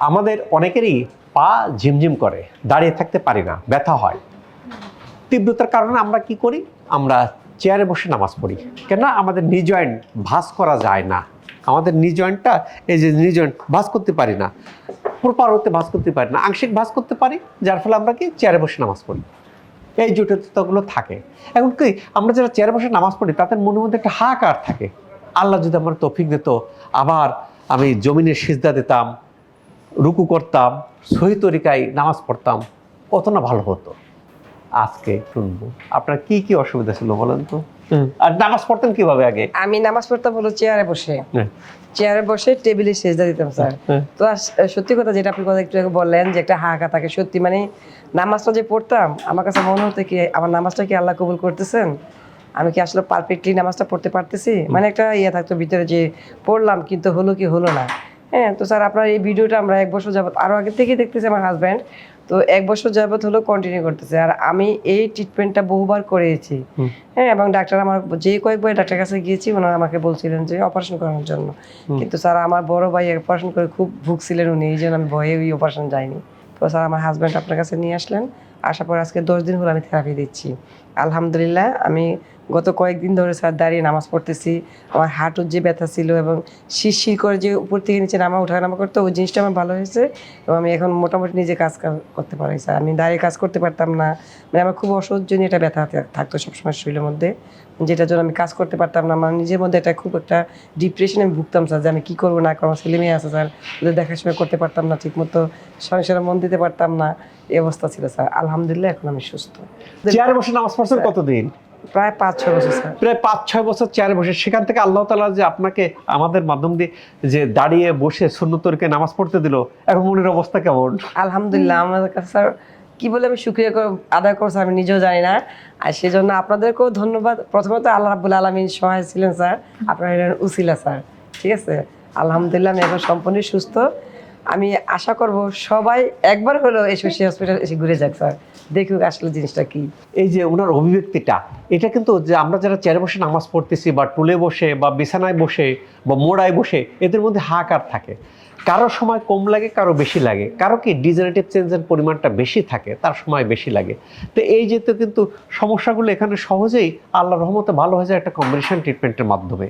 আমাদের অনেকেরই পা ঝিমঝিম করে, দাঁড়িয়ে থাকতে পারি না, ব্যথা হয়। তীব্রতার কারণে আমরা কি করি? আমরা চেয়ারে বসে নামাজ পড়ি। কেন? আমাদের নি জয়েন্ট ভাঁজ করা যায় না। আমাদের নি জয়েন্টটা, এই যে নি জয়েন্ট ভাঁজ করতে পারি না, প্রপার হতে ভাঁজ করতে পারি না, আংশিক ভাঁজ করতে পারি, যার ফলে আমরা কি চেয়ারে বসে নামাজ পড়ি। এই জটিলতাগুলো থাকে। এখন কি আমরা যারা চেয়ারে বসে নামাজ পড়ি তাদের মনের মধ্যে একটা হাহাকার থাকে, আল্লাহ যদি আমার তৌফিক দিত, আবার আমি জমিনের সিজদা দিতাম, রুকু করতাম, সহি তরিকায় নামাজ পড়তাম, কত না ভালো হতো। আজকে শুনবো আপনার কি কি অসুবিধা ছিল বলেন তো। আর নামাজ পড়তেন কিভাবে আগে? আমি নামাজ পড়তাম হলো চেয়ারে বসে, চেয়ারে বসে টেবিলে সেজদা দিতাম স্যার। তো সত্যি কথা যেটা আপনি কথা একটু আগে বললেন যে একটা হাহাকা থাকে, সত্যি মানে নামাজটা যে পড়তাম আমার কাছে মনে হতো কি আমার নামাজটা কি আল্লাহ কবুল করতেছেন, আমি কি আসলে পারফেক্টলি নামাজটা পড়তে পারতেছি, মানে একটা ইয়ে থাকতো ভিতরে যে পড়লাম কিন্তু হলো কি হলো না। হ্যাঁ, তো স্যার আপনার এই ভিডিওটা আমরা 1 বছর যাবত আরও আগে থেকেই দেখতেছি আমার হাজব্যান্ড, তো 1 বছর যাবত হলো কন্টিনিউ করতেছে। আর আমি এই ট্রিটমেন্টটা বহুবার করেছি। হ্যাঁ, এবং ডাক্তার আমার যে কয়েকবার ডাক্তার কাছে গিয়েছি ওনারা আমাকে বলছিলেন যে অপারেশন করানোর জন্য, কিন্তু স্যার আমার বড় ভাই অপারেশন করে খুব ভুগছিলেন উনি, এই জন্য আমি ভয়ে ওই অপারেশন যাইনি। তো স্যার আমার হাজব্যান্ড আপনার কাছে নিয়ে আসলেন, আসার পর আজকে 10 দিন হলো আমি থেরাপি দিচ্ছি। আলহামদুলিল্লাহ আমি গত কয়েকদিন ধরে স্যার দাঁড়িয়ে নামাজ পড়তেছি। আমার হাঁটুর যে ব্যথা ছিল এবং শিরশির করে যে উপর থেকে নিচে ওঠা নামা করতো ওই জিনিসটা আমার ভালো হয়েছে, এবং আমি এখন মোটামুটি নিজে কাজ করতে পারি স্যার। আমি দাঁড়িয়ে কাজ করতে পারতাম না, মানে আমার খুব অসহ্যজনীয় একটা ব্যথা থাকতো সবসময় শরীরের মধ্যে, যেটার জন্য আমি কাজ করতে পারতাম না। আমার নিজের মধ্যে একটা খুব একটা ডিপ্রেশনে আমি ভুগতাম স্যার, যে আমি কী করবো না করবো, ছেলে মেয়ে আছে স্যার, ওদের দেখাশোনা করতে পারতাম না ঠিকমতো, সংসারে মন দিতে পারতাম না, এই অবস্থা ছিল স্যার। আলহামদুলিল্লাহ এখন আমি সুস্থ। চেয়ারে বসে নামাজ পড়ছেন কতদিন? প্রায় 5-6 বছর স্যার। প্রায় 5-6 বছর চেয়ারে বসে, সেখান থেকে আল্লাহ তাআলা যে আপনাকে আমাদের মাধ্যম দিয়ে যে দাঁড়িয়ে বসে সুন্নত তরিকায় নামাজ পড়তে দিল, এখন মনের অবস্থা কেমন? আলহামদুলিল্লাহ আমাদের কাছে স্যার কি বলে আমি শুকরিয়া আদায় করছি আমি নিজেও জানি না। আর সেজন্য আপনাদেরকেও ধন্যবাদ। প্রথমত আল্লাহ রাব্বুল আলামিন সহায় ছিলেন স্যার, আপনার উসিলা স্যার, ঠিক আছে। আলহামদুলিল্লাহ আমি এখন সম্পূর্ণ সুস্থ। আমি আশা করব সবাই একবার হলেও এই শশী হসপিটাল এসে ঘুরে যাক স্যার, দেখুক আসলে জিনিসটা কি। এই যে ওনার অভিব্যক্তিটা, এটা কিন্তু যে আমরা যারা চেয়ারে বসে নামাজ পড়তেছি বা টুলে বসে বা বিছানায় বসে বা মোড়ায় বসে, এদের মধ্যে হাহাকার থাকে। কারো সময় কম লাগে, কারো বেশি লাগে, কারো কি ডিজেনারেটিভ চেঞ্জের পরিমাণটা বেশি থাকে, তার সময় বেশি লাগে। তো এই যে তো কিন্তু সমস্যাগুলো এখানে সহজেই আল্লাহর রহমতে ভালো হয়ে যায় একটা কম্বিনেশন ট্রিটমেন্টের মাধ্যমে।